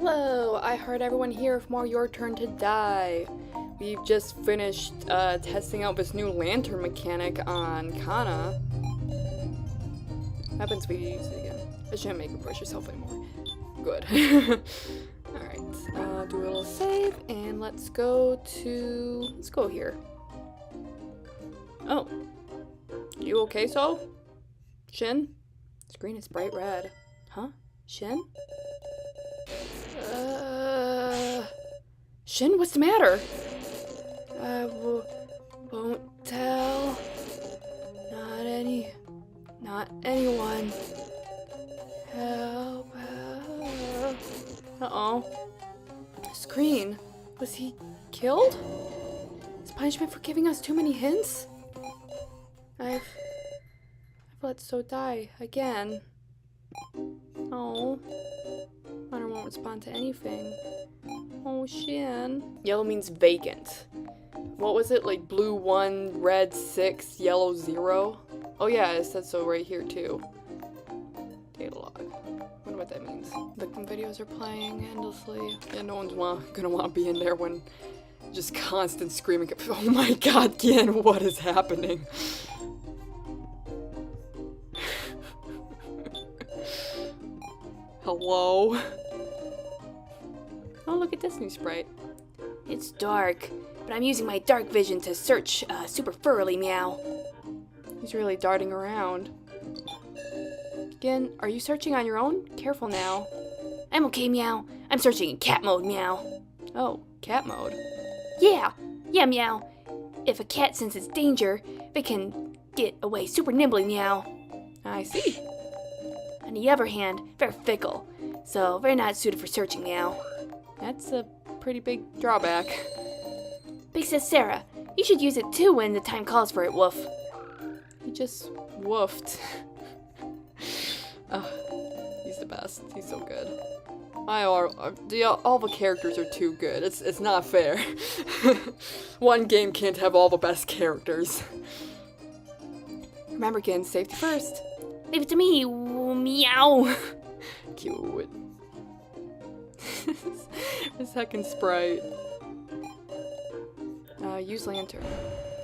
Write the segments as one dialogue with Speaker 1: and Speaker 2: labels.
Speaker 1: Hello! I heard everyone here for more Your Turn to Die. We've just finished testing out this new lantern mechanic on Kana. Happens we use it again. I shouldn't make her push herself anymore. Good. Alright, do a little save and let's go here. Oh. You okay, so? Shin? Screen is bright red. Huh? Shin? Shin, what's the matter? I won't tell. Not anyone. Help. Uh-oh. Screen. Was he killed? Is punishment for giving us too many hints? I've let So die again. Oh. Hunter won't respond to anything. Oh, Shin. Yellow means vacant. What was it? Like blue 1, red 6, yellow 0? Oh yeah, it said so right here too. Data log. Wonder what that means. Victim videos are playing endlessly. Yeah, no one's gonna want to be in there when just constant screaming. Oh my god, Gin, what is happening? Hello? Oh, look at this new sprite.
Speaker 2: It's dark, but I'm using my dark vision to search super thoroughly, meow.
Speaker 1: He's really darting around. Again, are you searching on your own? Careful now.
Speaker 2: I'm okay, meow. I'm searching in cat mode, meow.
Speaker 1: Oh, cat mode.
Speaker 2: Yeah, meow. If a cat senses danger, they can get away super nimbly, meow.
Speaker 1: I see.
Speaker 2: On the other hand, they're fickle, so they're not suited for searching, meow.
Speaker 1: That's a pretty big drawback.
Speaker 2: Big Sis Sarah, you should use it too when the time calls for it, woof.
Speaker 1: He just woofed. He's the best. He's so good. All the characters are too good. It's not fair. One game can't have all the best characters. Remember, Gin, safety first.
Speaker 2: Leave it to me, meow.
Speaker 1: Cute. The second sprite. Use lantern.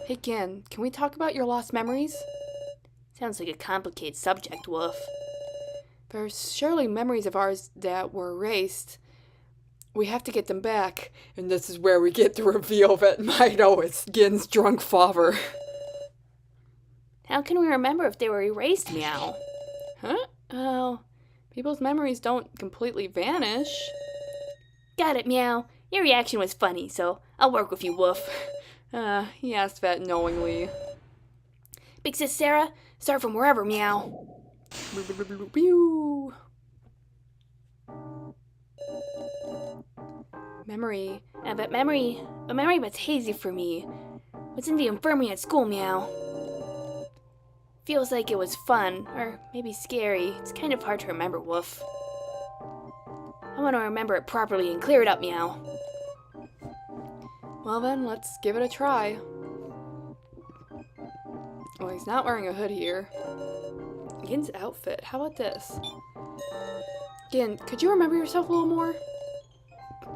Speaker 1: Hey, Gin, can we talk about your lost memories?
Speaker 2: Sounds like a complicated subject, woof.
Speaker 1: There's surely memories of ours that were erased. We have to get them back. And this is where we get the reveal that Mido is Gin's drunk father.
Speaker 2: How can we remember if they were erased, meow?
Speaker 1: Huh? Oh, people's memories don't completely vanish.
Speaker 2: Got it, meow. Your reaction was funny, so I'll work with you, woof.
Speaker 1: He asked that knowingly.
Speaker 2: Big Sis Sarah, start from wherever, meow.
Speaker 1: Memory.
Speaker 2: A memory that's hazy for me. What's in the infirmary at school, meow? Feels like it was fun, or maybe scary. It's kind of hard to remember, woof. I want to remember it properly and clear it up, meow.
Speaker 1: Well then, let's give it a try. Well, he's not wearing a hood here. Gin's outfit, how about this? Gin, could you remember yourself a little more?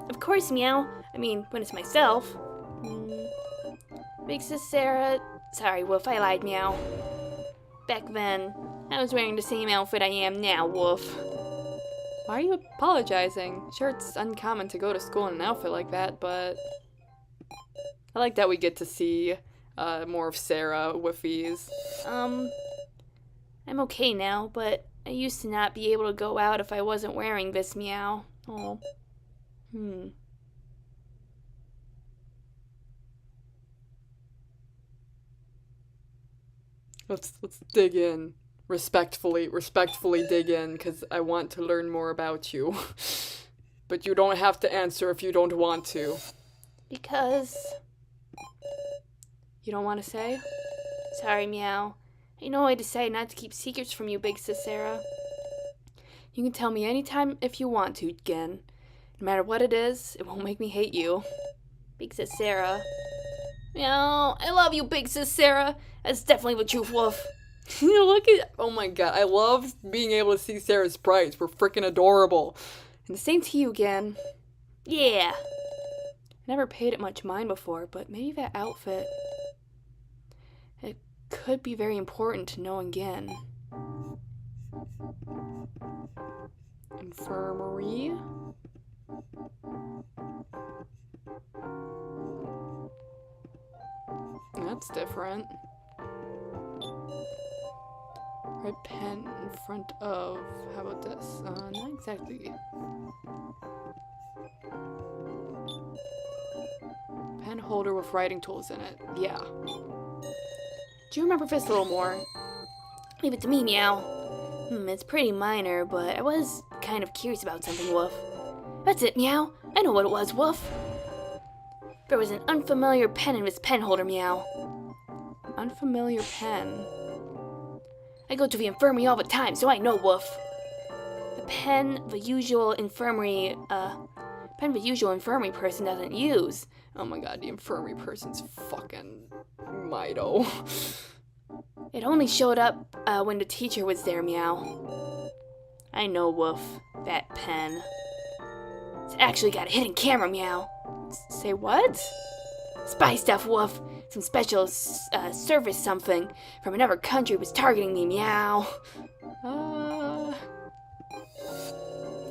Speaker 2: Of course, meow. I mean, when it's myself. Big Sis Sarah... Sorry, woof, I lied, meow. Back then, I was wearing the same outfit I am now, woof.
Speaker 1: Why are you apologizing? Sure, it's uncommon to go to school in an outfit like that, but... I like that we get to see more of Sarah with these.
Speaker 2: I'm okay now, but I used to not be able to go out if I wasn't wearing this, meow. Oh.
Speaker 1: Let's dig in. Respectfully dig in, because I want to learn more about you. But you don't have to answer if you don't want to.
Speaker 2: Because...
Speaker 1: You don't want to say?
Speaker 2: Sorry, meow. I know I decided not to keep secrets from you, Big Sis Sarah.
Speaker 1: You can tell me anytime if you want to, Gin. No matter what it is, it won't make me hate you.
Speaker 2: Big Sis Sarah. Meow, I love you, Big Sis Sarah. That's definitely the truth, woof.
Speaker 1: Look at, oh my god, I love being able to see Sarah's sprites. We're freaking adorable. And the same to you again.
Speaker 2: Yeah.
Speaker 1: I never paid it much mind before, but maybe that outfit... It could be very important to know again. Infirmary. That's different. Red pen in front of... How about this? Not exactly. Pen holder with writing tools in it. Yeah. Do you remember this a little more?
Speaker 2: Leave it to me, Meow. It's pretty minor, but I was kind of curious about something, Woof. That's it, Meow. I know what it was, Woof. There was an unfamiliar pen in this pen holder, Meow.
Speaker 1: Unfamiliar pen.
Speaker 2: I go to the infirmary all the time, so I know, Woof. The pen the usual infirmary person doesn't use.
Speaker 1: Oh my god, the infirmary person's fucking Mido.
Speaker 2: It only showed up when the teacher was there, Meow. I know, Woof. That pen. It's actually got a hidden camera, Meow.
Speaker 1: Say what?
Speaker 2: Spy stuff, Woof. Some special service something from another country was targeting me, Meow.
Speaker 1: Uh...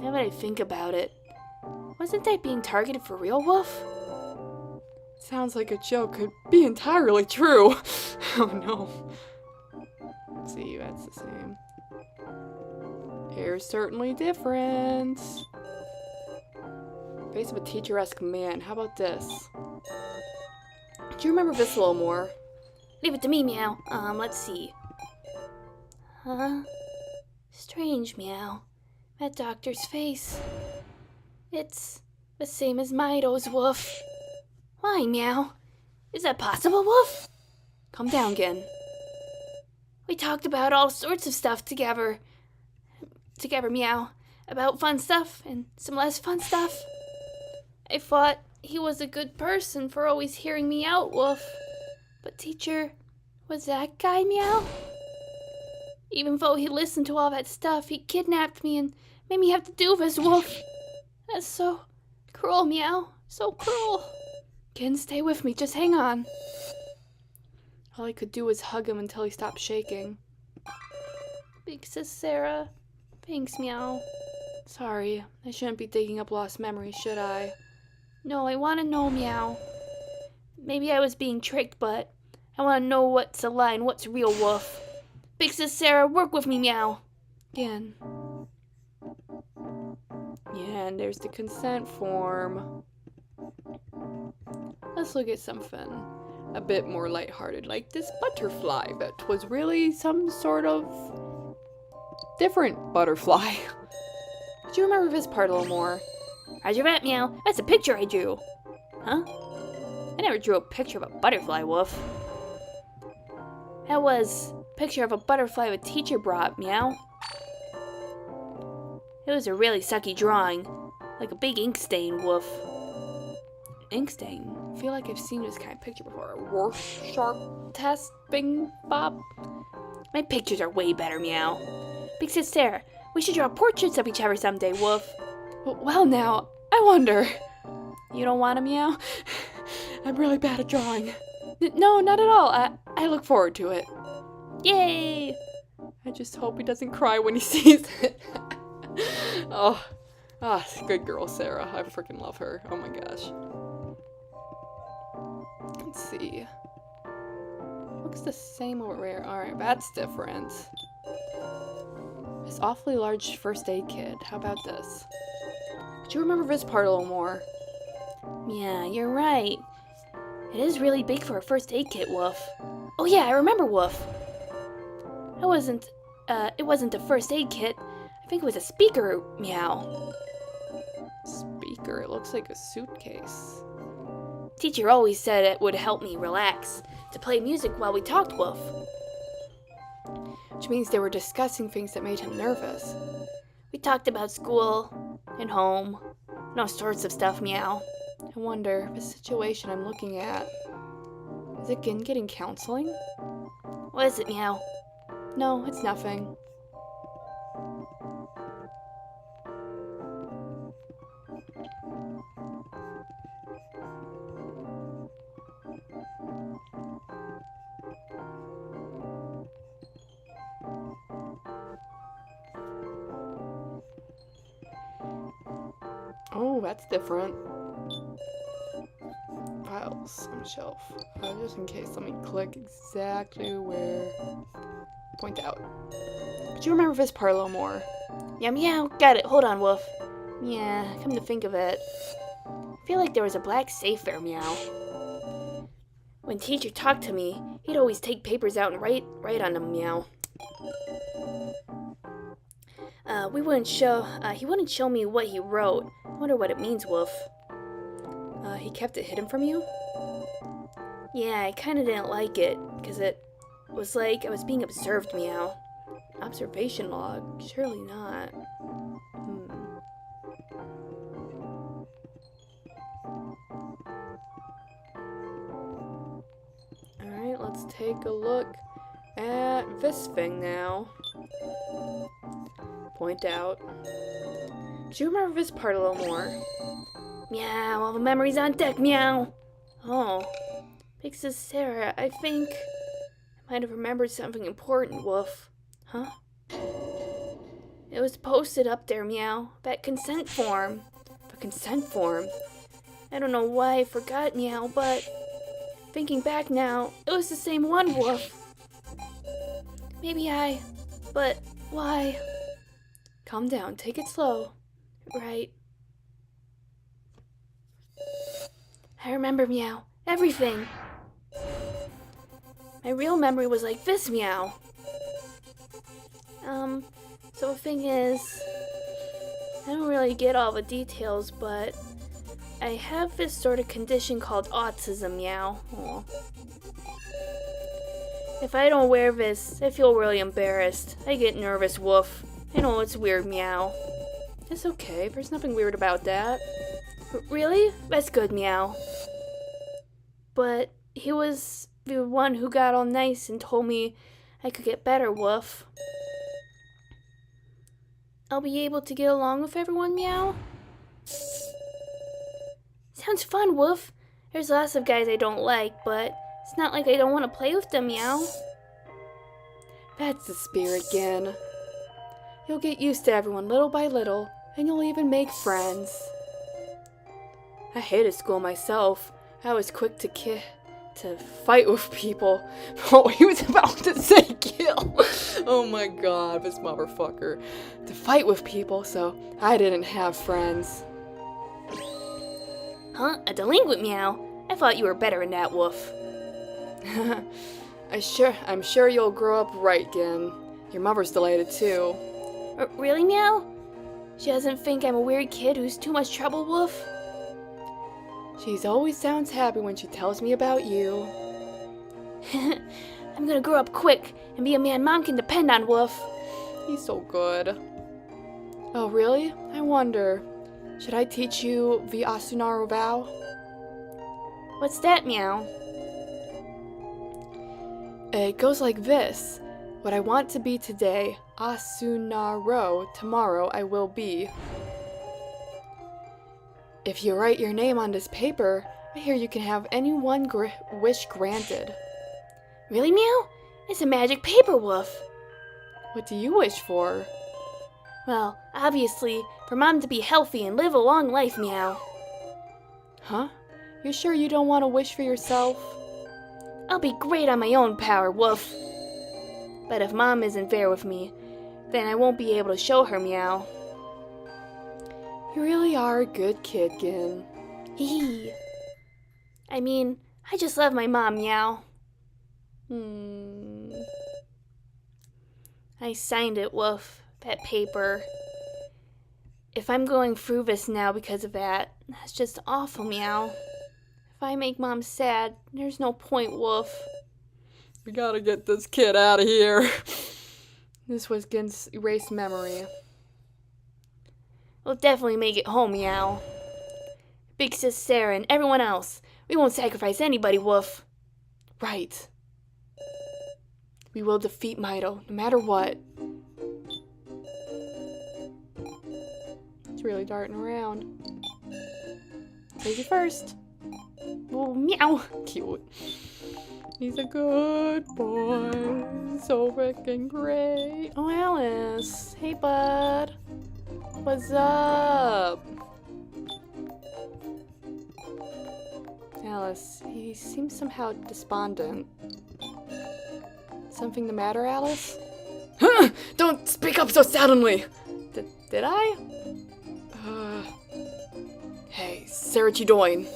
Speaker 2: Now that I think about it, wasn't I being targeted for real, Woof?
Speaker 1: Sounds like a joke could be entirely true. Oh no. Let's see, that's the same. Hair's certainly different. Face of a teacher-esque man. How about this? Do you remember this a little more?
Speaker 2: Leave it to me, Meow. Let's see. Strange, Meow. That doctor's face. It's the same as Mido's, Woof. Why, Meow? Is that possible, Woof?
Speaker 1: Calm down again.
Speaker 2: We talked about all sorts of stuff together. Meow. About fun stuff and some less fun stuff. I thought he was a good person for always hearing me out, Woof. But teacher, was that guy, Meow? Even though he listened to all that stuff, he kidnapped me and made me have to do this, Woof. That's so cruel, Meow. So cruel.
Speaker 1: Ken, stay with me. Just hang on. All I could do was hug him until he stopped shaking.
Speaker 2: Big Sis Sarah. Thanks, Meow.
Speaker 1: Sorry, I shouldn't be digging up lost memories, should I?
Speaker 2: No, I want to know, Meow. Maybe I was being tricked, but I want to know what's a lie and what's real, Woof. Big Sis Sarah, work with me, Meow.
Speaker 1: Again. Yeah, and there's the consent form. Let's look at something a bit more lighthearted, like this butterfly that was really some sort of different butterfly. Do you remember this part a little more?
Speaker 2: Roger that, Meow. That's a picture I drew. Huh? I never drew a picture of a butterfly, Woof. That was a picture of a butterfly a teacher brought, Meow. It was a really sucky drawing. Like a big ink stain, Woof.
Speaker 1: Ink stain? I feel like I've seen this kind of picture before. A Rorschach test, bing bop.
Speaker 2: My pictures are way better, Meow. Big Sis Sarah, we should draw portraits of each other someday, Woof.
Speaker 1: Well now, I wonder. You don't want to, Meow? I'm really bad at drawing. No, not at all. I look forward to it.
Speaker 2: Yay!
Speaker 1: I just hope he doesn't cry when he sees it. Good girl, Sarah. I freaking love her. Oh my gosh. Let's see. Looks the same over here. Alright, that's different. This awfully large first aid kit. How about this? Do you remember this part a little more?
Speaker 2: Yeah, you're right. It is really big for a first aid kit, Woof. Oh yeah, I remember, Woof. It wasn't a first aid kit. I think it was a speaker, Meow.
Speaker 1: Speaker? It looks like a suitcase.
Speaker 2: Teacher always said it would help me relax, to play music while we talked, Woof.
Speaker 1: Which means they were discussing things that made him nervous.
Speaker 2: We talked about school, and home, and all sorts of stuff, Meow.
Speaker 1: I wonder, the situation I'm looking at, is it getting counseling?
Speaker 2: What is it, Meow?
Speaker 1: No, it's nothing. Oh, that's different. Files on shelf. Just in case, let me click exactly where. Point out. Could you remember this part a little more?
Speaker 2: Meow meow. Got it. Hold on, Wolf. Yeah, come to think of it, I feel like there was a black safe there, meow. When teacher talked to me, he'd always take papers out and write on them, meow. He wouldn't show me what he wrote. I wonder what it means, Wolf.
Speaker 1: He kept it hidden from you?
Speaker 2: Yeah, I kinda didn't like it, because it was like I was being observed, meow.
Speaker 1: Observation log? Surely not. Alright, let's take a look at this thing now. Point out. Do you remember this part a little more?
Speaker 2: Meow, all the memories on deck, meow. Oh, Big Sis Sarah, I think I might have remembered something important, Wolf.
Speaker 1: Huh?
Speaker 2: It was posted up there, meow. That consent form.
Speaker 1: The consent form?
Speaker 2: I don't know why I forgot, meow, but thinking back now, it was the same one, Wolf. But why?
Speaker 1: Calm down, take it slow.
Speaker 2: Right. I remember, meow. Everything. My real memory was like this, meow. So the thing is, I don't really get all the details, but I have this sort of condition called autism, meow. Aw. If I don't wear this, I feel really embarrassed. I get nervous, Woof. I know it's weird, meow.
Speaker 1: It's okay, there's nothing weird about that.
Speaker 2: Really? That's good, meow. But he was the one who got all nice and told me I could get better, Woof. I'll be able to get along with everyone, meow? Sounds fun, Woof. There's lots of guys I don't like, but it's not like I don't want to play with them, meow.
Speaker 1: That's the spirit, Gin. You'll get used to everyone little by little, and you'll even make friends. I hated school myself. I was quick to fight with people. Oh, he was about to say kill. Oh my god, this motherfucker. To fight with people, so I didn't have friends.
Speaker 2: Huh? A delinquent, meow? I thought you were better in that, Woof.
Speaker 1: I'm sure you'll grow up right, Gin. Your mother's delighted too.
Speaker 2: Really, meow? She doesn't think I'm a weird kid who's too much trouble, Woof?
Speaker 1: She's always sounds happy when she tells me about you.
Speaker 2: I'm gonna grow up quick and be a man Mom can depend on, Woof.
Speaker 1: He's so good. Oh, really? I wonder. Should I teach you the Asunaro vow?
Speaker 2: What's that, meow?
Speaker 1: It goes like this. What I want to be today, Asunaro, tomorrow I will be. If you write your name on this paper, I hear you can have any one wish granted.
Speaker 2: Really, meow? It's a magic paper, Woof.
Speaker 1: What do you wish for?
Speaker 2: Well, obviously, for Mom to be healthy and live a long life, meow.
Speaker 1: Huh? You sure you don't want to wish for yourself?
Speaker 2: I'll be great on my own power, Woof. But if Mom isn't there with me, then I won't be able to show her, meow.
Speaker 1: You really are a good kid, Gin.
Speaker 2: Hee. I mean, I just love my mom, meow. I signed it, Woof, that paper. If I'm going through this now because of that, that's just awful, meow. If I make Mom sad, there's no point, Woof.
Speaker 1: We gotta get this kid out of here. This was Gin's erased memory.
Speaker 2: We'll definitely make it home, meow. Big Sis Sarah and everyone else. We won't sacrifice anybody, Woof.
Speaker 1: Right. We will defeat Mito, no matter what. It's really darting around. Lady first.
Speaker 2: Oh, meow.
Speaker 1: Cute. He's a good boy. So freaking great. Oh, Alice. Hey, bud. What's up? Alice, he seems somehow despondent. Something the matter, Alice?
Speaker 3: Huh! Don't speak up so suddenly!
Speaker 1: Did I?
Speaker 3: Hey, Sarah Chidoin.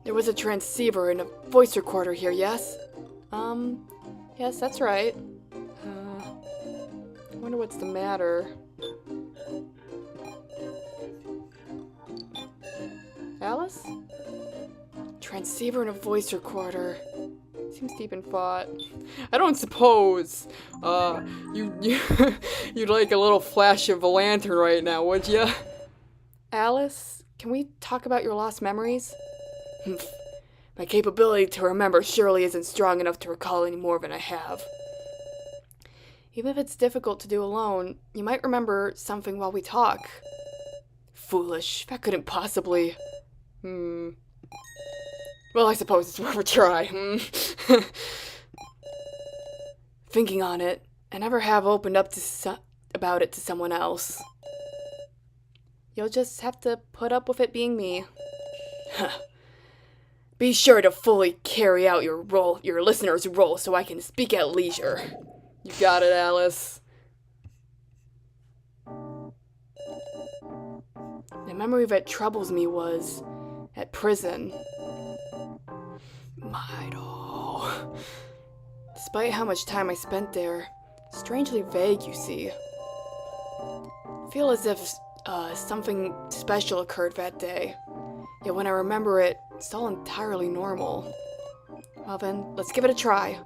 Speaker 3: There was a transceiver and a voice recorder here, yes?
Speaker 1: Yes, that's right. I wonder what's the matter. Alice?
Speaker 3: Transceiver and a voice recorder.
Speaker 1: Seems deep in thought.
Speaker 3: I don't suppose, you'd like a little flash of a lantern right now, would ya?
Speaker 1: Alice, can we talk about your lost memories?
Speaker 3: My capability to remember surely isn't strong enough to recall any more than I have.
Speaker 1: Even if it's difficult to do alone, you might remember something while we talk.
Speaker 3: Foolish. That couldn't possibly... Well, I suppose it's worth a try. Thinking on it, I never have opened up about it to someone else.
Speaker 1: You'll just have to put up with it being me.
Speaker 3: Be sure to fully carry out your listener's role, so I can speak at leisure. You got it, Alice. The memory that troubles me was at prison. Mido. Despite how much time I spent there, strangely vague, you see. I feel as if something special occurred that day. Yet when I remember it, it's all entirely normal. Well then, let's give it a try.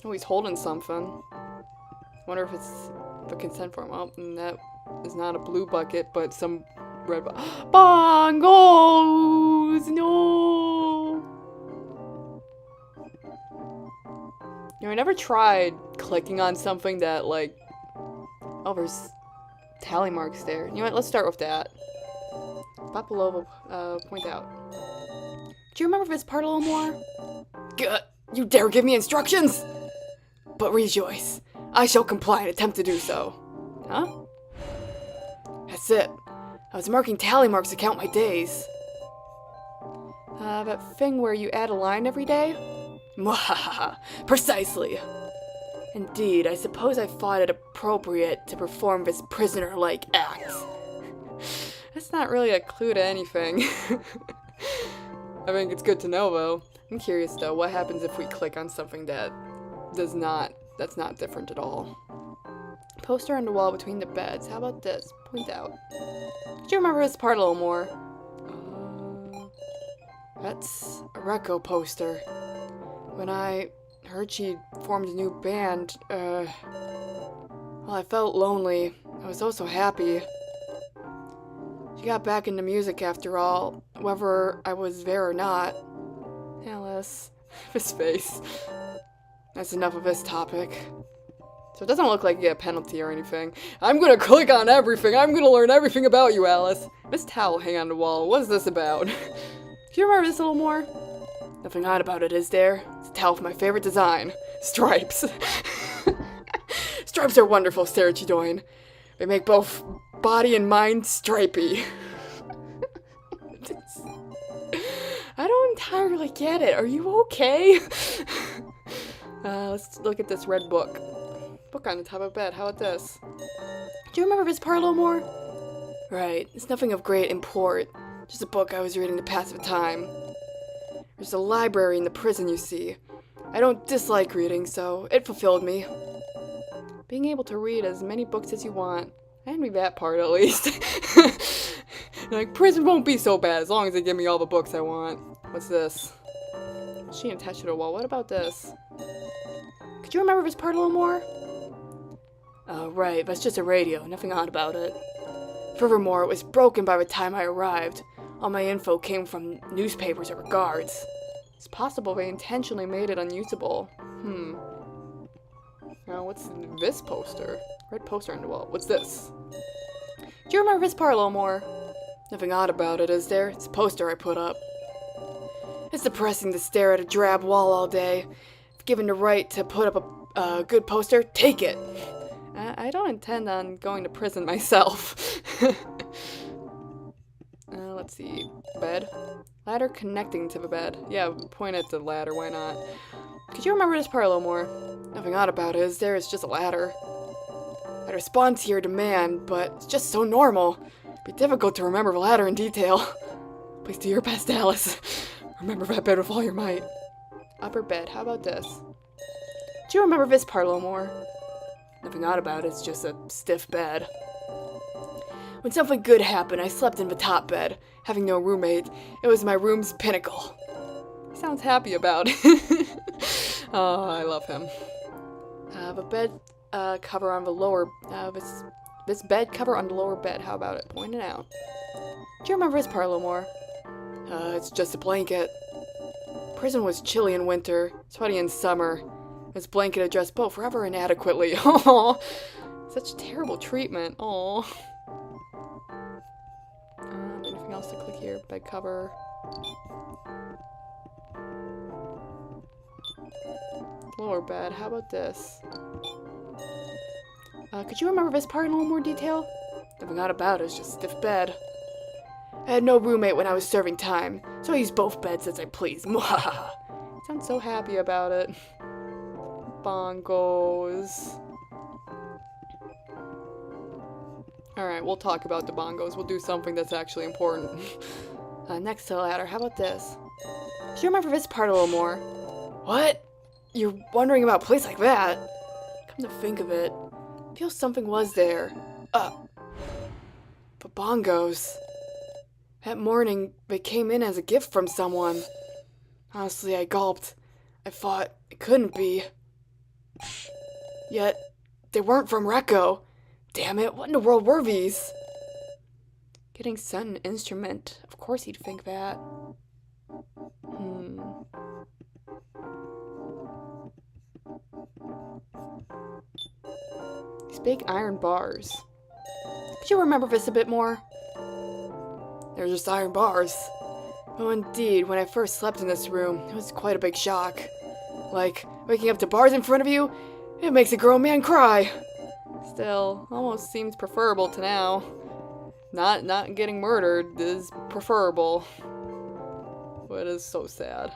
Speaker 1: Oh, he's holding something. Wonder if it's the consent form. Oh, and that is not a blue bucket, but some red bongos! No! You know, I never tried clicking on something that, like... Oh, there's tally marks there. You know what, let's start with that. Papalova, point out. Do you remember this part a little more?
Speaker 3: You dare give me instructions? But rejoice, I shall comply and attempt to do so.
Speaker 1: Huh?
Speaker 3: That's it. I was marking tally marks to count my days.
Speaker 1: That thing where you add a line every day?
Speaker 3: Mwahaha, precisely. Indeed, I suppose I thought it appropriate to perform this prisoner-like act.
Speaker 1: That's not really a clue to anything. I think it's good to know, though. I'm curious, though, what happens if we click on something that's not different at all? Poster on the wall between the beds. How about this? Point out. Do you remember this part a little more?
Speaker 3: That's a Reco poster. When I heard she formed a new band, well, I felt lonely. I was also happy. She got back into music after all, whether I was there or not.
Speaker 1: Alice.
Speaker 3: His face. That's enough of this topic.
Speaker 1: So it doesn't look like you get a penalty or anything.
Speaker 3: I'm gonna click on everything. I'm gonna learn everything about you, Alice.
Speaker 1: This towel hanging on the wall, what is this about? Do you remember this a little more?
Speaker 3: Nothing odd about it, is there? It's a towel with my favorite design. Stripes. Stripes are wonderful, Sarah Chidoin. They make both body and mind stripy.
Speaker 1: I don't entirely get it. Are you okay? Let's look at this red book. Book on the top of bed. How about this? Do you remember this part a little more?
Speaker 3: Right. It's nothing of great import. Just a book I was reading to pass the time. There's a library in the prison, you see. I don't dislike reading, so it fulfilled me.
Speaker 1: Being able to read as many books as you want. I envy that part, at least. Like, prison won't be so bad as long as they give me all the books I want. What's this? She attached to the wall. What about this? Could you remember this part a little more?
Speaker 3: Right. That's just a radio. Nothing odd about it. Furthermore, it was broken by the time I arrived. All my info came from newspapers or guards.
Speaker 1: It's possible they intentionally made it unusable. Now, what's this poster? Red poster on the wall. What's this? Do you remember this part a little more?
Speaker 3: Nothing odd about it, is there? It's a poster I put up. It's depressing to stare at a drab wall all day. If given the right to put up a good poster, take it.
Speaker 1: I don't intend on going to prison myself.
Speaker 3: let's see. Bed? Ladder connecting to the bed. Yeah, point at the ladder, why not? Could you remember this part a little more? Nothing odd about it, is there? It's just a ladder. I respond to your demand, but it's just so normal. It'd be difficult to remember the ladder in detail. Please do your best, Alice. Remember that bed with all your might. Upper bed, how about this? Do you remember this part a little more? Nothing odd about it, it's just a stiff bed. When something good happened, I slept in the top bed. Having no roommate, it was my room's pinnacle. He sounds happy about it. Oh, I love him. The bed cover on the lower, this bed cover on the lower bed, how about it? Point it out. Do you remember this part a little more? It's just a blanket. Prison was chilly in winter, sweaty in summer. This blanket addressed both forever inadequately. Oh, such terrible treatment. Oh. Anything else to click here? Bed cover. Lower bed. How about this? Could you remember this part in a little more detail? Nothing odd about it. It's just a stiff bed. I had no roommate when I was serving time, so I used both beds as I pleased. Sounds so happy about it. Bongos. Alright, we'll talk about the bongos. We'll do something that's actually important. Next to the ladder, how about this? Do you remember this part a little more? What? You're wondering about a place like that? Come to think of it, I feel something was there. But bongos. That morning, they came in as a gift from someone. Honestly, I gulped. I thought it couldn't be. Yet, they weren't from Recco. Damn it, what in the world were these? Getting sent an instrument. Of course he'd think that. These big iron bars. Could you remember this a bit more? They're just iron bars. Oh, indeed, when I first slept in this room, it was quite a big shock. Like, waking up to bars in front of you, it makes a grown man cry. Still, almost seems preferable to now. Not getting murdered is preferable. But it is so sad.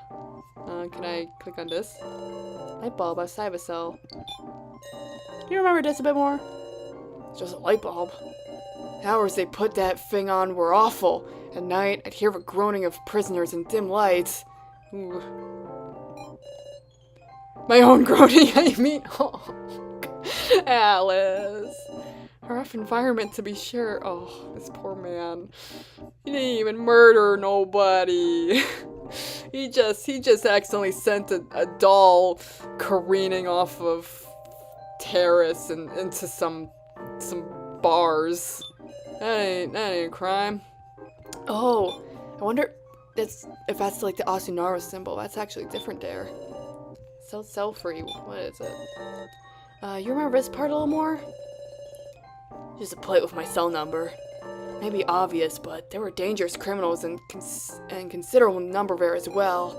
Speaker 3: Can I click on this? Light bulb outside the cell. Do you remember this a bit more? It's just a light bulb. The hours they put that thing on were awful. At night, I'd hear the groaning of prisoners in dim lights. Ooh. My own groaning, I mean. Oh. Alice. A rough environment to be sure. Oh, this poor man. He didn't even murder nobody. He just accidentally sent a doll careening off of terrace and into some bars. That ain't a crime. Oh, I wonder if that's like the Asunara symbol. That's actually different there. Cell free. What is it? You remember this part a little more? Just a plate with my cell number. Maybe obvious, but there were dangerous criminals and considerable number there as well.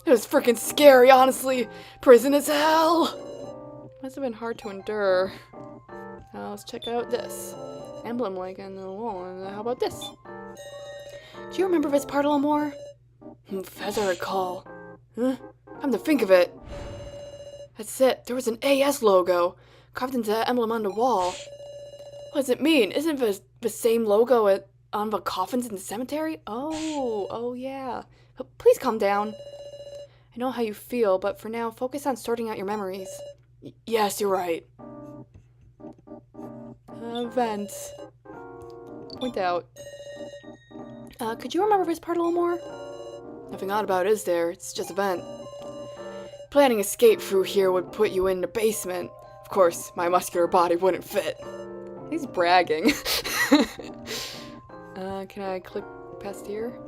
Speaker 3: It was freaking scary, honestly. Prison is hell. Must have been hard to endure. Now let's check out this emblem like on the wall. How about this? Do you remember this part a little more? As I recall. Huh? Come to think of it. That's it. There was an AS logo carved into that emblem on the wall. What does it mean? Isn't the same logo on the coffins in the cemetery? Oh yeah. But please calm down. I know how you feel, but for now, focus on sorting out your memories. Yes, you're right. Vent. Point out. Could you remember this part a little more? Nothing odd about it, is there? It's just a vent. Planning escape through here would put you in the basement. Of course, my muscular body wouldn't fit. He's bragging. Can I click past here?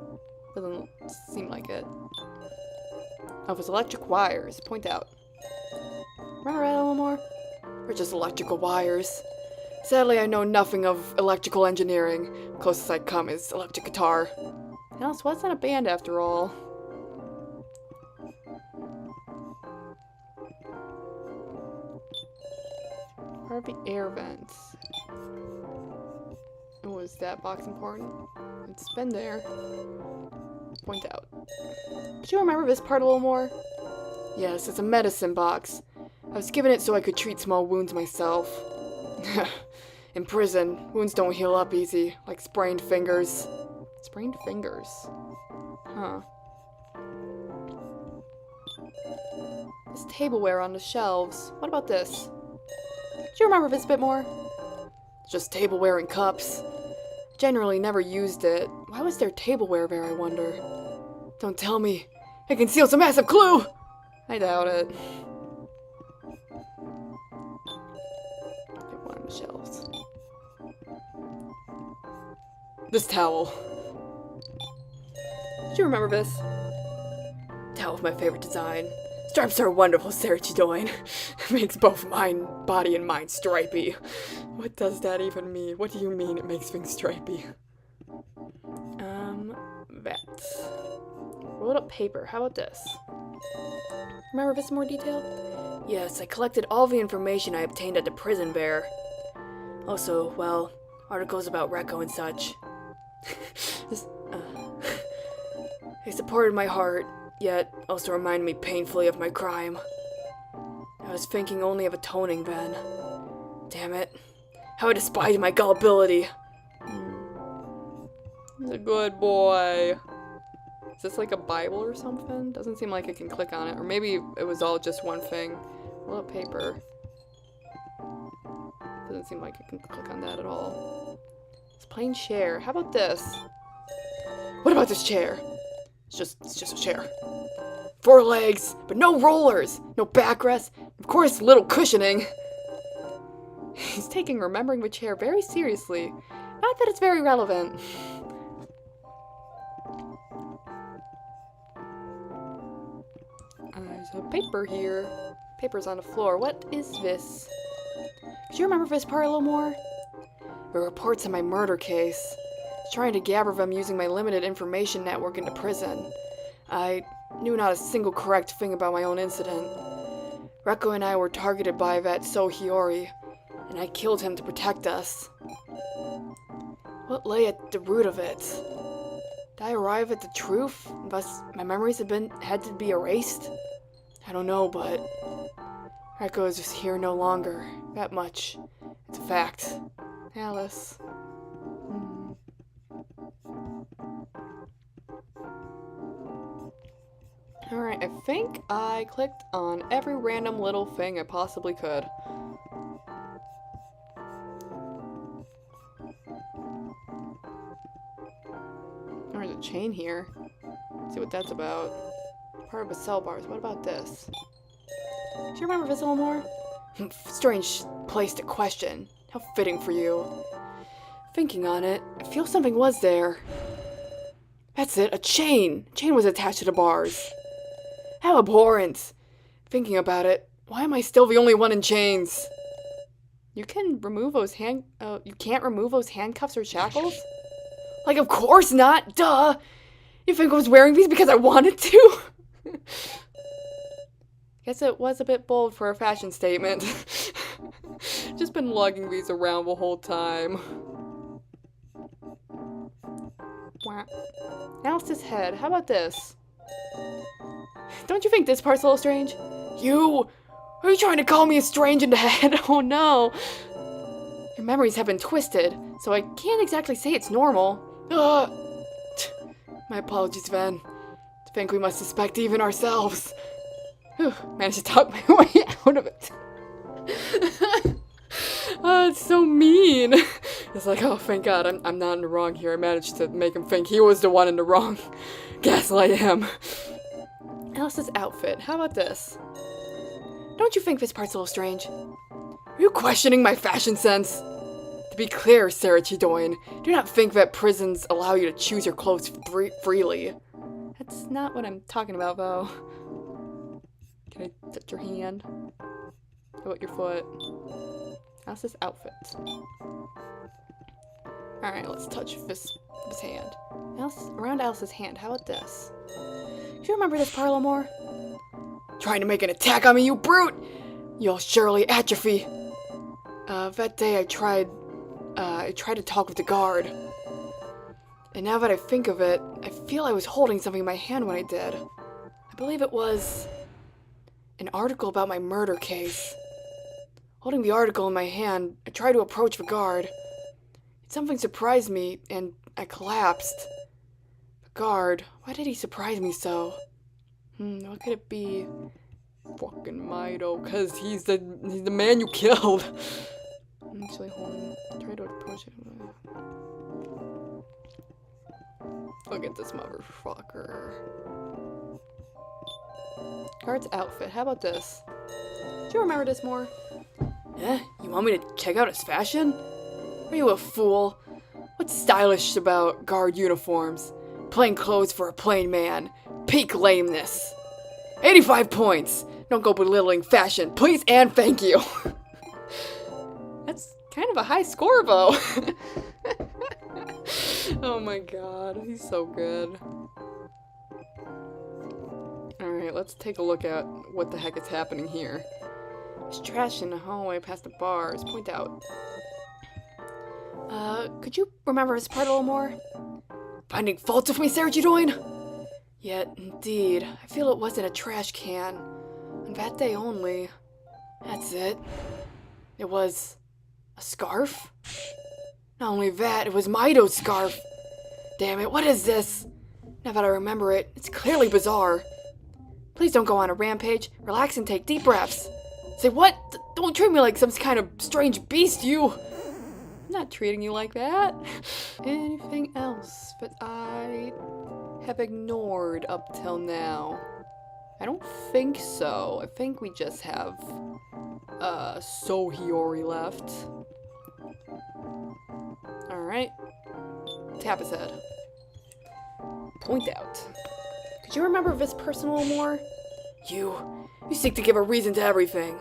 Speaker 3: Doesn't seem like it. Oh, it's electric wires. Point out. Remember that a little more? Or just electrical wires. Sadly, I know nothing of electrical engineering. Closest I come is electric guitar. Now, so what's not a band after all? Where are the air vents? Oh, is that box important? It's been there. Point out.
Speaker 1: Do you remember this part a little more?
Speaker 3: Yes, it's a medicine box. I was given it so I could treat small wounds myself. In prison, wounds don't heal up easy, like sprained fingers. Sprained fingers? Huh.
Speaker 1: This tableware on the shelves. What about this? Do you remember this bit more?
Speaker 3: Just tableware and cups. Generally never used it. Why was there tableware there, I wonder? Don't tell me. It conceals a massive clue!
Speaker 1: I doubt it. Get one on the shelves.
Speaker 3: This towel.
Speaker 1: Do you remember this?
Speaker 3: Towel of my favorite design. Stripes are wonderful, Sarah Chidoin. Makes both mine, body and mind stripy. What does that even mean? What do you mean it makes things stripy?
Speaker 1: That. Rolled up paper. How about this? Remember this in more detail?
Speaker 3: Yes, I collected all the information I obtained at the prison bear. Also, well, articles about Rekko and such. They supported my heart, yet also reminded me painfully of my crime. I was thinking only of atoning then. Damn it. How I despise my gullibility.
Speaker 1: He's a good boy. Is this like a Bible or something? Doesn't seem like I can click on it. Or maybe it was all just one thing. Roll up paper. Doesn't seem like I can click on that at all. It's plain chair. How about this?
Speaker 3: What about this chair? It's just a chair. 4 legs, but no rollers, no backrest, of course little cushioning.
Speaker 1: He's taking remembering the chair very seriously. Not that it's very relevant. There's a paper here. Paper's on the floor. What is this? Do you remember this part a little more?
Speaker 3: The reports on my murder case. Trying to gather them using my limited information network into prison. I knew not a single correct thing about my own incident. Rekko and I were targeted by that Sohiori, and I killed him to protect us. What lay at the root of it? Did I arrive at the truth? Thus, my memories had to be erased? I don't know, but Rekko is just here no longer. That much. It's a fact.
Speaker 1: Alice. Alright, I think I clicked on every random little thing I possibly could. There's a chain here. Let's see what that's about. Part of a cell bars. What about this? Do you remember this a little more?
Speaker 3: Strange place to question. How fitting for you. Thinking on it, I feel something was there. That's it, a chain! A chain was attached to the bars. How abhorrent! Thinking about it, why am I still the only one in chains?
Speaker 1: You can remove those you can't remove those handcuffs or shackles?
Speaker 3: Like, of course not! Duh! You think I was wearing these because I wanted to?
Speaker 1: Guess it was a bit bold for a fashion statement. Just been lugging these around the whole time. Wow. Alice's head. How about this? Don't you think this part's a little strange?
Speaker 3: You! Are you trying to call me a strange in the head?
Speaker 1: Oh no! Your memories have been twisted, so I can't exactly say it's normal.
Speaker 3: My apologies, Van. I think we must suspect even ourselves. Whew, managed to talk my way out of it.
Speaker 1: Oh, it's so mean.
Speaker 3: It's like, oh, thank God, I'm not in the wrong here. I managed to make him think he was the one in the wrong. Gaslight him.
Speaker 1: Alice's outfit. How about this? Don't you think this part's a little strange?
Speaker 3: Are you questioning my fashion sense? To be clear, Sarah Chidoin, do not think that prisons allow you to choose your clothes freely.
Speaker 1: That's not what I'm talking about, though. Can I touch your hand? How about your foot? Alice's outfit. Alright, let's touch this hand. Around Alice's hand. How about this? Do you remember this part a little more?
Speaker 3: Trying to make an attack on me, you brute! You'll surely atrophy. That day I tried I tried to talk with the guard. And now that I think of it, I feel I was holding something in my hand when I did. I believe it was an article about my murder case. Holding the article in my hand, I tried to approach the guard. Something surprised me, and I collapsed. The guard, why did he surprise me so? What could it be? Fucking Mido, cause he's the man you killed. Actually, hold on. Try to approach it. Look at this motherfucker. Guard's outfit. How about this? Do you remember this more? You want me to check out his fashion? Are you a fool? What's stylish about guard uniforms? Plain clothes for a plain man. Peak lameness. 85 points. Don't go belittling fashion, please and thank you. That's kind of a high score, though. Oh my god, he's so good. Alright, let's take a look at what the heck is happening here. There's trash in the hallway past the bars. Point out. Could you remember this part a little more? Finding faults with me, Sarah Judoin? Yet, indeed, I feel it wasn't a trash can. On that day only. That's it. It was a scarf? Not only that, it was Mido's scarf. Damn it, what is this? Now that I remember it, it's clearly bizarre. Please don't go on a rampage. Relax and take deep breaths. Say what? Don't treat me like some kind of strange beast, you. I'm not treating you like that. Anything else that I have ignored up till now? I don't think so. I think we just have Sohiori left. Alright. Tap his head. Point out. Could you remember this person a little more? You seek to give a reason to everything.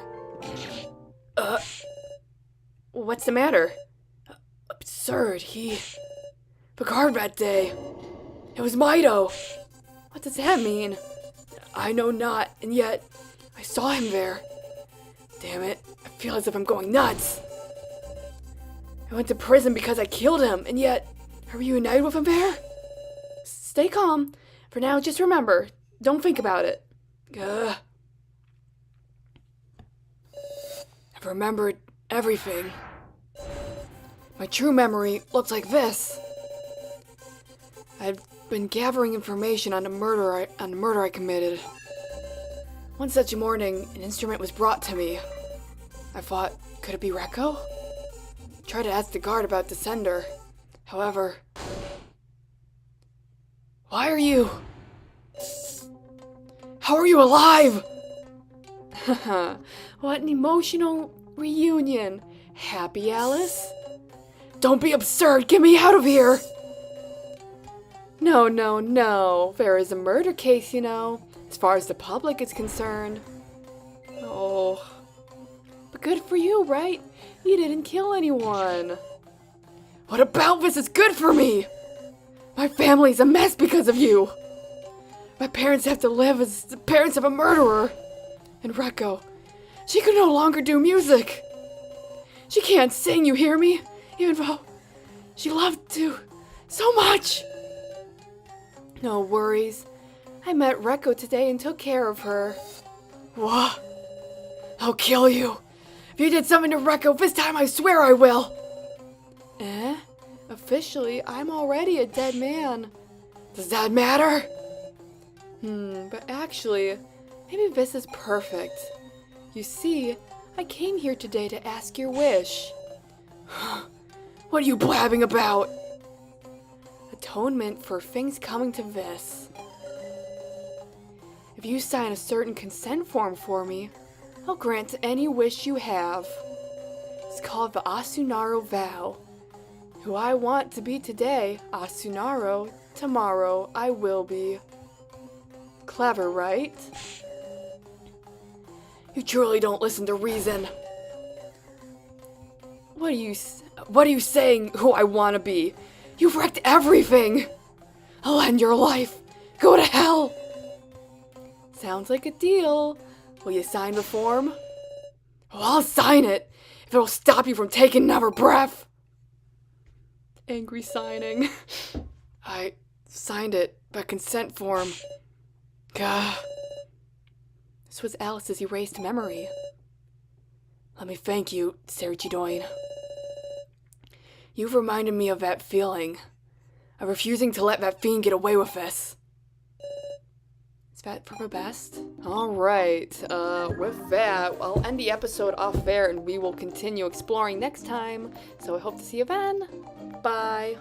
Speaker 3: What's the matter? Absurd, the guard that day. It was Mido. What does that mean? I know not, and yet, I saw him there. Damn it, I feel as if I'm going nuts. I went to prison because I killed him, and yet, are you united with him there? Stay calm. For now, just remember, don't think about it. I've remembered everything. My true memory looks like this. I've been gathering information on the murder I committed. One such morning, an instrument was brought to me. I thought, could it be Rekko? Tried to ask the guard about the sender. However, why are you? How are you alive? What an emotional reunion. Happy, Alice? Don't be absurd! Get me out of here! No. There is a murder case, you know, as far as the public is concerned. Oh. But good for you, right? You didn't kill anyone. What about this is good for me? My family's a mess because of you. My parents have to live as the parents of a murderer. And Rekko, she can no longer do music. She can't sing, you hear me? Even though she loved to so much. No worries. I met Rekko today and took care of her. What? I'll kill you. If you did something to Rekko, this time I swear I will. Officially, I'm already a dead man. Does that matter? But actually, maybe this is perfect. You see, I came here today to ask your wish. What are you blabbing about? Atonement for things coming to this. If you sign a certain consent form for me, I'll grant any wish you have. It's called the Asunaro Vow. Who I want to be today, Asunaro, tomorrow I will be. Clever, right? You truly don't listen to reason. What are you saying, who I want to be? You've wrecked everything! I'll end your life! Go to hell! Sounds like a deal. Will you sign the form? Oh, I'll sign it, if it'll stop you from taking another breath.
Speaker 1: angry signing.
Speaker 3: I signed it by consent form. Gah.
Speaker 1: This was Alice's erased memory.
Speaker 3: Let me thank you, Serchidoin. You've reminded me of that feeling. Of refusing to let that fiend get away with this.
Speaker 1: Is that for the best?
Speaker 3: Alright, with that, I'll end the episode off there and we will continue exploring next time. So I hope to see you then. Bye.